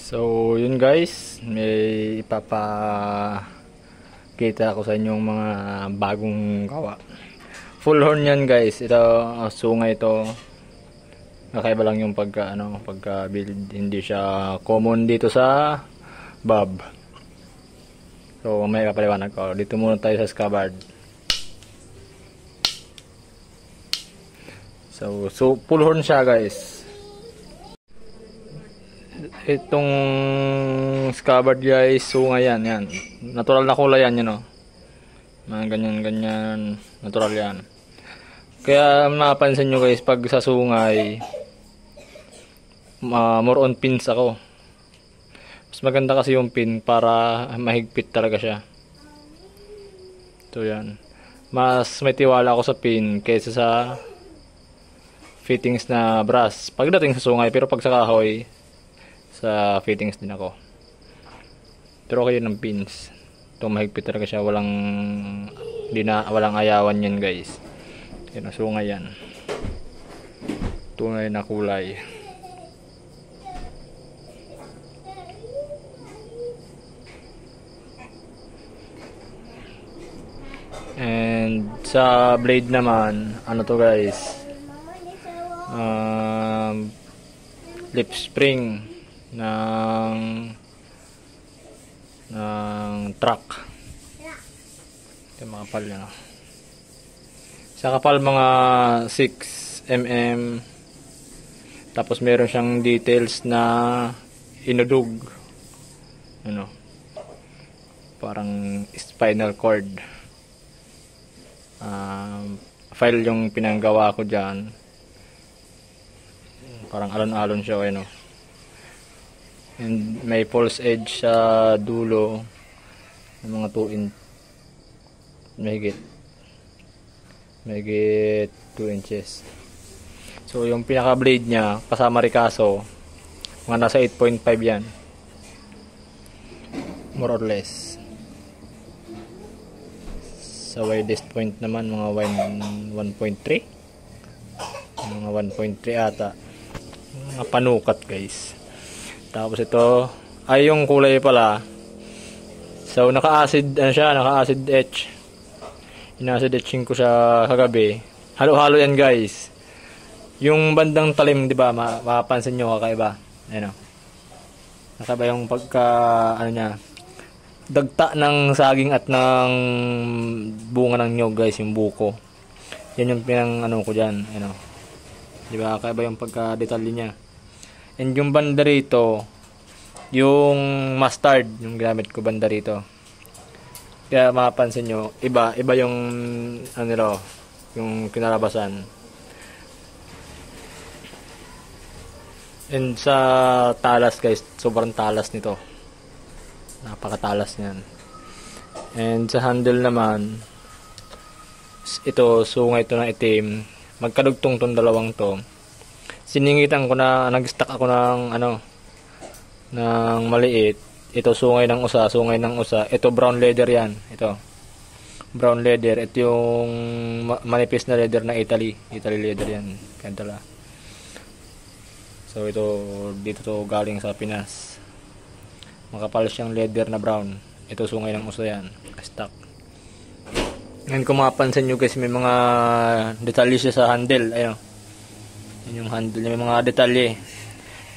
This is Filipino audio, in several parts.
So, yun guys, may ipapakita ko sa inyong mga bagong gawa. Full horn yan guys. Ito, sungay ito. Kakaiba lang yung pagka build. Hindi siya common dito sa Bob. So, may kapaliwanag ko. Dito muna tayo sa scabbard. So full horn siya guys. Itong scabbard guys, sungay yan. Natural na kulay yan, yun o. Mga ganyan, natural yan. Kaya mapapansin nyo guys, pag sa sungay, more on pins ako. Mas maganda kasi yung pin para mahigpit talaga siya. So yan. Mas may tiwala ako sa pin kaysa sa fittings na brass pagdating sa sungay, pero pag sa kahoy, sa fittings din ako. Pero okay yun ng pins. Ito mahigpit talaga siya, walang ayawan yan guys. Yan ang sungay yan. Tunay na kulay. And sa blade naman, ano to guys, lip spring ng truck. Ito mga kapal yan. Sa kapal mga 6mm. Tapos meron siyang details na inudug. Parang spinal cord. File yung pinanggawa ko dyan. Parang alon-alon siya, and may false edge sa dulo ng mga 2 inch, mahigit 2 inches. So yung pinaka blade nya kasama rikaso, mga nasa 8.5 yan, more or less. Sa widest point naman mga 1.3, mga 1.3 ata, mga panukat guys. Tapos ito ay yung kulay pala. So naka-acid naka-acid etch. Ina-acid etching ko siya kagabi. Halo-halo yan guys. Yung bandang talim, 'di ba? Mapapansin niyo kakaiba. Kakaiba yung pagka niya. Dagta ng saging at ng bunga ng nyog guys, yung buko. Yan yung pinang ko diyan, 'Di ba? Kakaiba yung pagka-detalye niya. And yung banda rito, yung mustard, yung gamit ko banda rito. Kaya mapapansin nyo, iba yung yung kinalabasan. And sa talas guys, sobrang talas nito. Napakatalas niyan. And sa handle naman, ito, sungay ito na itim. Magkadugtong tong dalawang to. Siningitan ko na, nag-stack ako ng ng maliit. Ito sungay ng usa. Ito brown leather yan. Ito brown leather. Ito yung manipis na leather na Italy leather yan. Kantala. So ito, dito to galing sa Pinas. Makapal siyang leather na brown. Ito sungay ng usa yan. Stack. Ngayon kung mapapansin nyo guys, may mga detalye siya sa handle. Ayun. Yan yung handle niya, may mga detalye.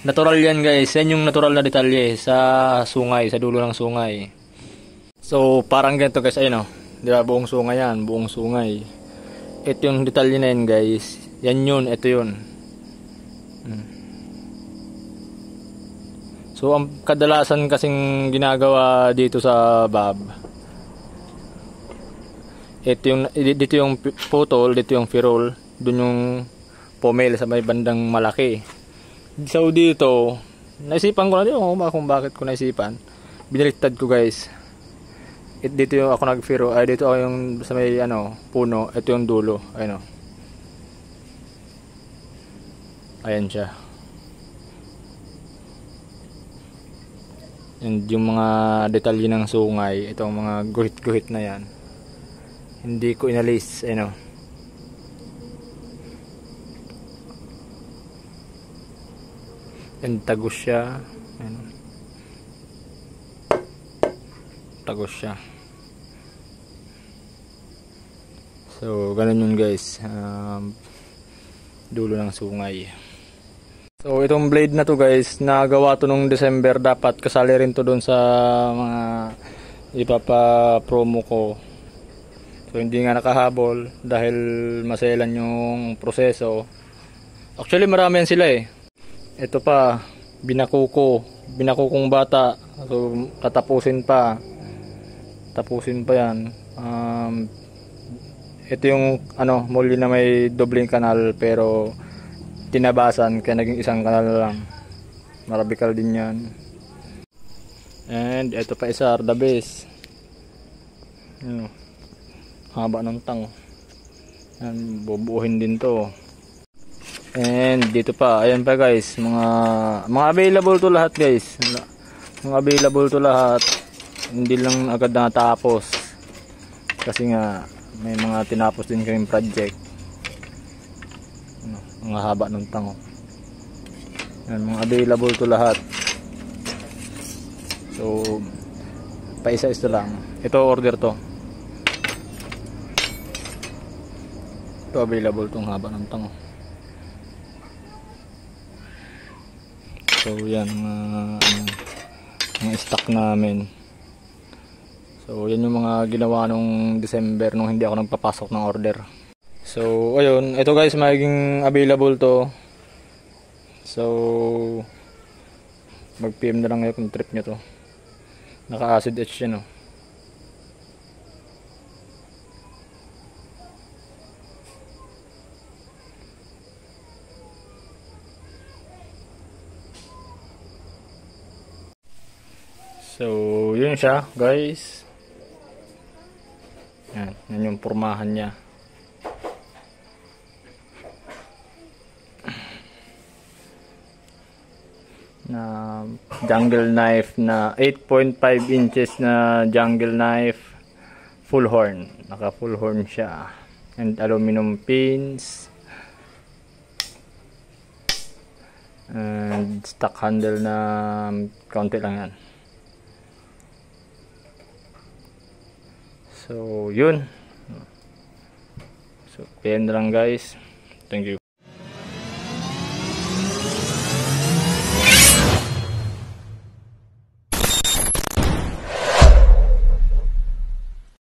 Natural yan guys. Yan yung natural na detalye sa sungay, sa dulo ng sungay. So parang ganito guys, ayun di ba, buong sungay yan, buong sungay. Ito yung detalye na yan guys. Yan yun, ito yun. So ang kadalasan kasing ginagawa dito sa Bob, dito yung putol, dito yung firol, dun yung pomel sa may bandang malaki. So dito, naisipan ko na din kung bakit ko naisipan. Binaliktad ko guys. Dito yung ako nag-firo, dito ako yung sa may puno, ito yung dulo, ayan siya. And yung mga detalye ng sungay, itong mga guhit-guhit na yan, hindi ko inalis, and tagos siya. tagos siya. So ganun yun guys, dulo ng sungay. So itong blade na to guys, nagawa to nung December, dapat kasali rin to doon sa mga ipapa-promo ko. So hindi nga nakahabol dahil maselan yung proseso. Actually marami yan sila eh. Ito pa, binakukong bata. So katapusin pa. Tapusin pa yan. Ito yung muli na may dobling kanal pero tinabasan kaya naging isang kanal lang. Marabikal din yan. And ito pa isa, the base. Haba ng tang. Yan, bubuuhin din to. And dito pa, ayan pa guys, mga available to lahat guys. Mga available to lahat. Hindi lang agad natapos. Kasi nga may mga tinapos din kaming project. Mga haba ng tango. Yan, mga available to lahat. So pa isa-isa lang. Ito order to. Ito available tong haba ng tango. So yan mga stock namin. So yan yung mga ginawa nung December nung hindi ako nagpapasok ng order. So ayun, ito guys magiging available to. So mag PM na lang kayo kung trip nyo to. Naka acid etch yan So yun siya guys. Yan yung pormahan niya. Na jungle knife na 8.5 inches na jungle knife, full horn, naka full horn siya, and aluminum pins and stock handle na kaunti lang yan. So yun, so PM na lang guys. Thank you.